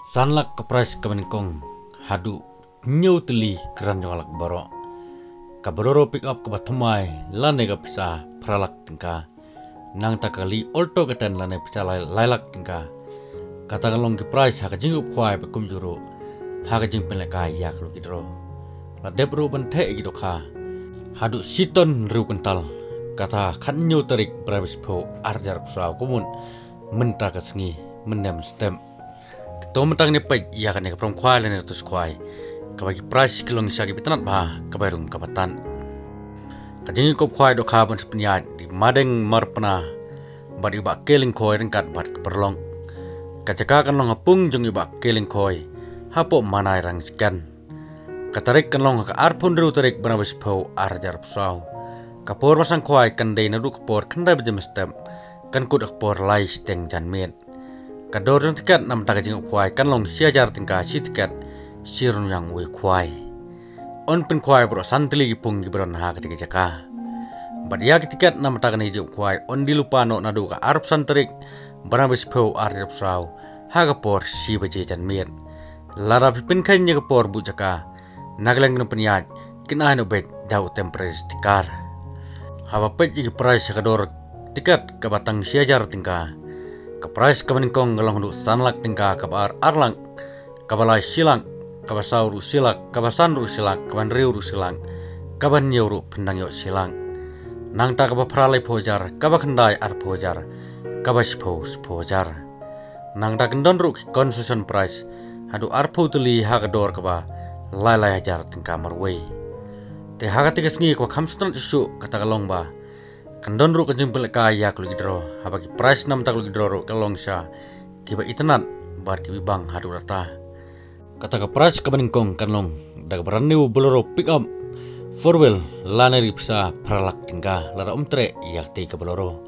Sanlak kepres kemenikong hadu nyau teli keran jolak barok. Kabaroro pick up kebatumai lane kapisa pralak tingka. Nang takali olto ketan lane pisa lailak tingka. Katakan long kepres haka jingup kuai bekum juru. Haka jing penlekai yak lu kidro. Ladep ru bente gitu ka. Hadu siton ru kental. Kata kan nyau terik berabis po arjar pesau kumun. Mentah kesengi mendem stem. Tomatang ni pek ia kan yang perempuan lain itu sekuai. Kabagi pras kilong syagi pitanat bah kabarung kabatan. Kajingi kop kuai dok kabun sepenyat di madeng marpena. Bad ibak keling koi ringkat bad keperlong. Kacaka kan long hapung jung ibak keling koi. Hapo manai rang sekian. Katarik kan long haka arpun ru tarik benabis pau arjar pesau. Kapor masang kuai kan day nadu kapor kendai bejam stem. Kan kudak por lai steng jan men. Kador jong tiket nam taga jinguk kuai kan long siajar tingka si tiket sirun yang ui kuai. On pen kuai bro santili gipung gibron ha ketika jaka. Bad ya tiket nam taga ni jinguk kuai on dilupa no nadu ka arp santerik banabis pau arjap sau ha kapor si baje jan men. Lara pipin kanya kapor bu jaka nagleng no penyaj kina no bek dau tempres tikar. Haba pet igi price kador tiket kabatang siajar tingka. Kaprais kamaningkong galong du sanlak tingka kabar arlang kabalai silang kabasau ru silak kabasan ru silak kaban riu ru silang kaban nyau ru pendang yo silang nang ta kaba pralai pojar kaba kendai ar pojar kaba spos pojar nang ta kendon ru concession price hadu arpo tuli hagador kaba lai hajar tingka marwei te haga tiga sngi ko kamston isu kata galong ba Kandon ru kajing pelkai ya kalau gidro, habaki price nam tak kalau gidro ru kalong sya, kiba itenat bar kibi bang hadu rata. Kata ke price kebeningkong kanlong, daga beraniu boloro pick up, four wheel laneri pisa pralak tingka, lara umtre yakti ke boloro.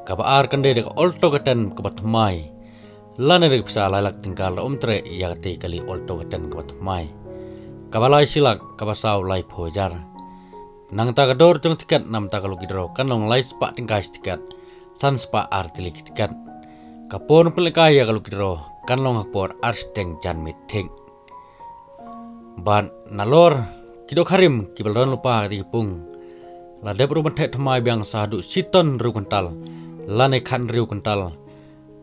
Kaba ar kande daga olto keten kebat mai, laneri pisa lalak tingka lara umtre yakti kali olto keten kebat mai. Kaba lai silak, kaba sau lai pojar. Nang tagador jong tiket nam tagalu gidro kan long lai spa tingkai tiket san spa artili tiket kapon pelekai ya kalau gidro kan long hakpor arsteng jan meeting ban nalor kido karim kibaldon lupa di pung la de peruban tek thamai biang sadu siton ru kental lane kan riu kental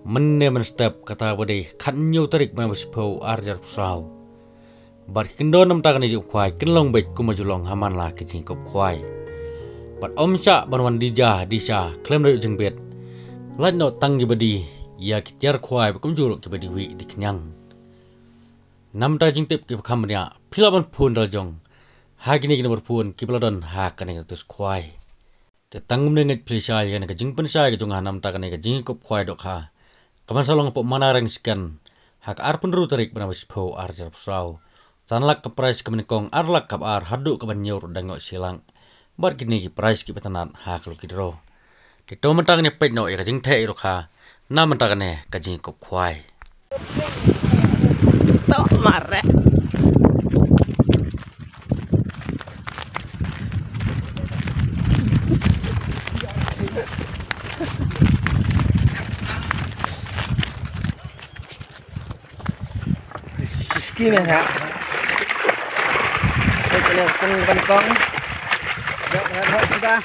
menne men step kata bode kan nyu tarik ma bespo arjar pusau Bar kendo nam tagan ijuk kuai kenlong baik kumajulong haman lah kecing kop kuai. Bar omsa banwan dija disha klaim dari ujung bed. Lait no tang jibadi ya kitjar kuai bakum juluk jibadi wi di kenyang. Nam ta jing tip kip kamnya pilaban pun daljong. Ha kini kini berpun kipladon ha kene tus kuai. Te tangum nenget plisai kene kejing pensai kejung nam tagan ke jing kop kuai dok ha. Kaman salong pok manareng sekian. Ha ka arpun ru tarik benabis po arjar pusau. Sanlak ke price kemenikong arlak kap ar hadu ke banyur dangok silang. Bar kini ki price ki petanan hak lu kidro. Di to mentang ne pet no ya kajing te iroka. Na mentang ne kajing kop kuai. Tok mare. Sikine ha. Con con được rồi chúng ta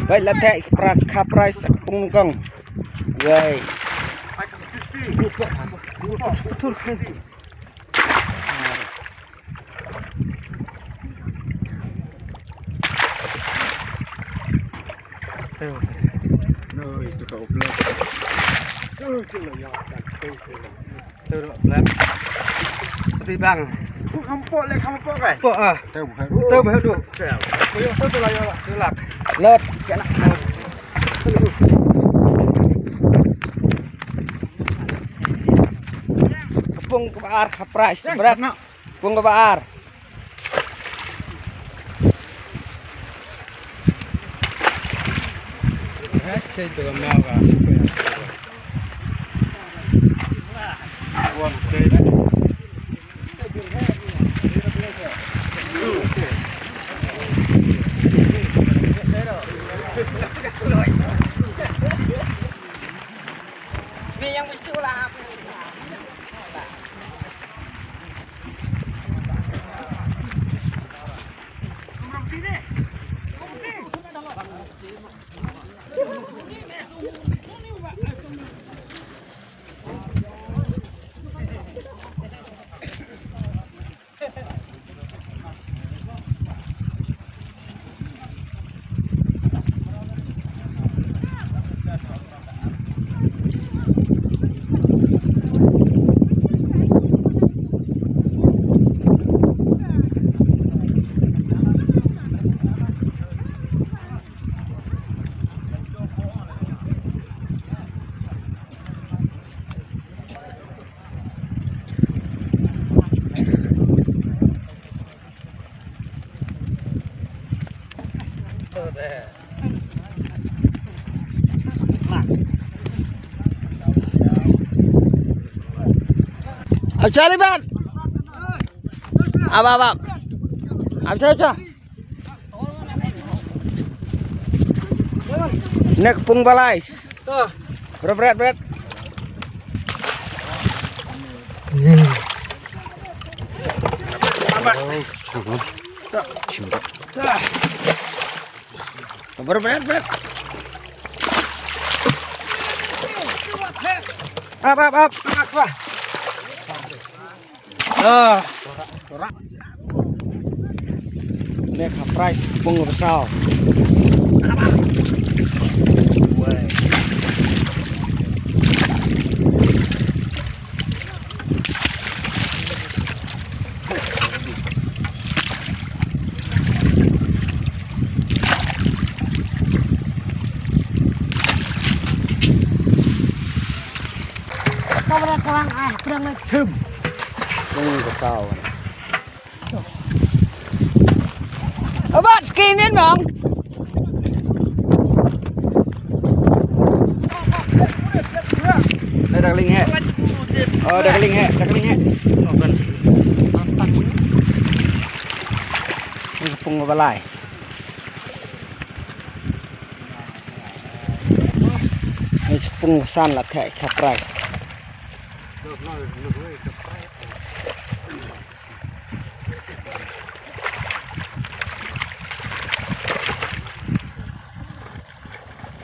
Vậy là thẻ khắp price pung công Yay. No, itu kau belum. Từ độ lắm. Đi bằng. Kamu pok lek kamu pok kan? Pok ah. Tahu bukan? Tahu bah tu. Tahu tu lah ya. Từ lạc. Lợt. Cái nặng. Kepung ke baar, kapras, berat. Kepung ke baar. Saya tu mau kan. Buat ke. Ni yang mesti ulah. Ab cari ban. Ab. Ab cari. Nek pung balais. Berat. Berat. Ab. Nek kapras pung besar. Kurang macam. Pung besar. Abang skinin bang. Dah keling he. Oh, dah keling he. Ini pung balai. Ini pung san lah thek kapras.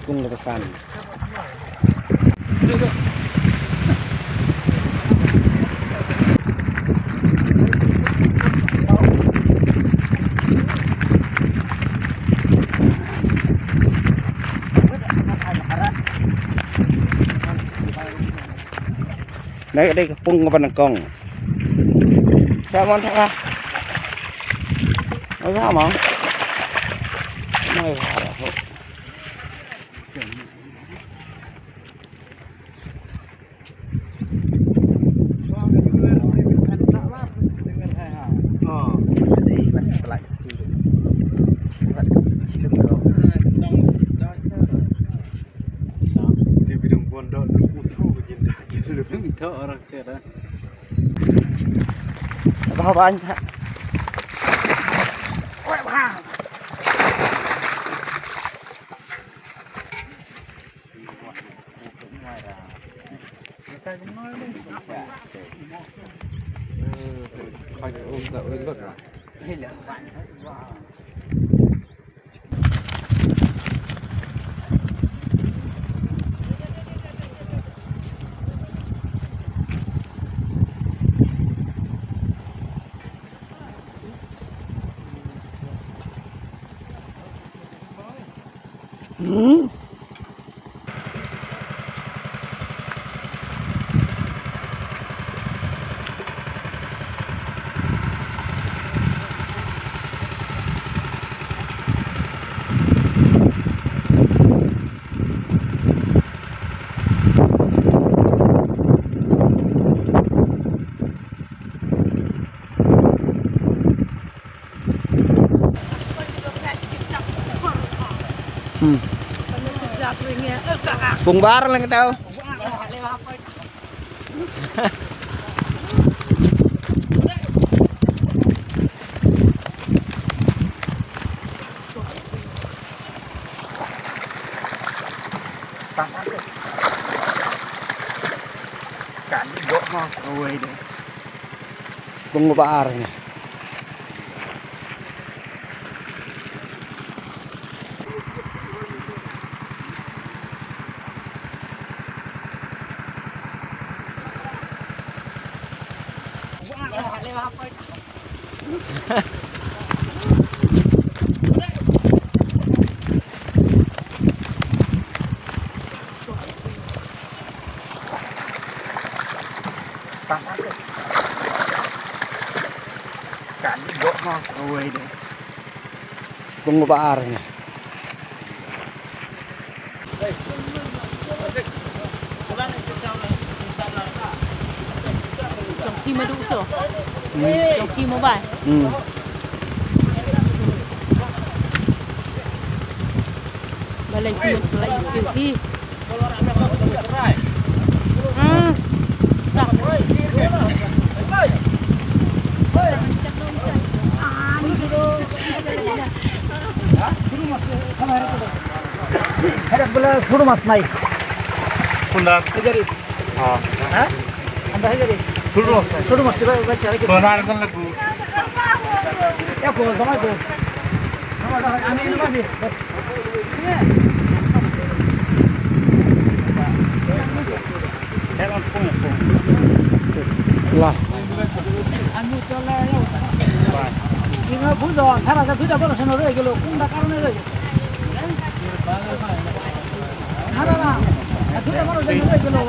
Pung lepasan. Đây pung cái kong. Sao món thằng Ôi sao mà? Này apa anh Bung bar lang tao. Cản gỗ ngon. Ôi đấy. Bung bar ni. Cản gỗ ngon. Ôi đấy. Bung bar ni. Trồng kim mới đủ chỗ. Trồng kim mới bài. Và lấy kim lấy kiểu thi. Ada bela suruh mas naik. Kunda. Jadi. Hah? Anda jadi. Suruh mas tiba baca lagi. Benar kan lagu. Ya ko sama ko. Sama dah ani ini mah dia. Lah. Anu tola ya. Ini buzo salah satu dah kalau sana lagi lo kunda karena lagi. Ada lah. Itu dah kalau sana lagi lo.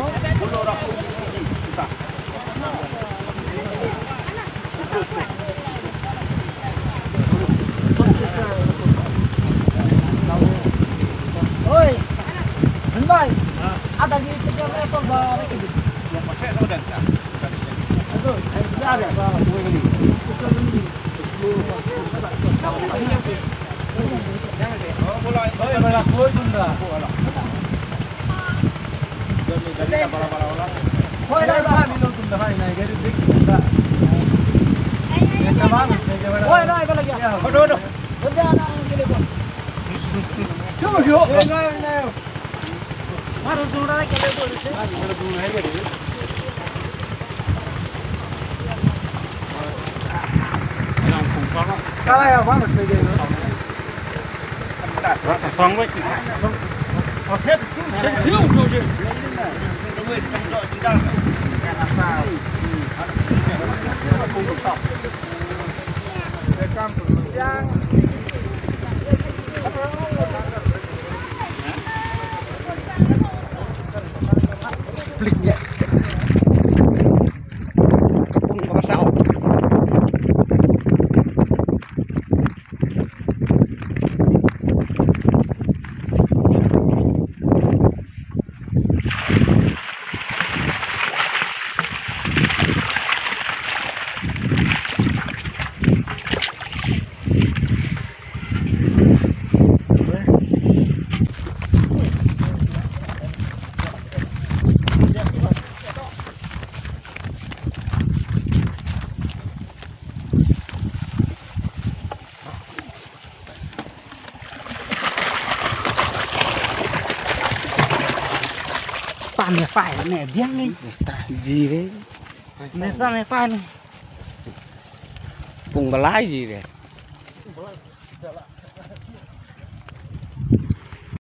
Oi. Hendak. Ada di tegal level bar lagi. Yang pakai tu dah. Itu, ada dua kali. Kalau ya banget saja. Xong vậy. Ở hết thiếu rồi chứ. Pliknya. Kebun kelapa sawit. Này phải nè biếng lên. Gì đấy? Này ra này phải này. Bung balai gì đấy?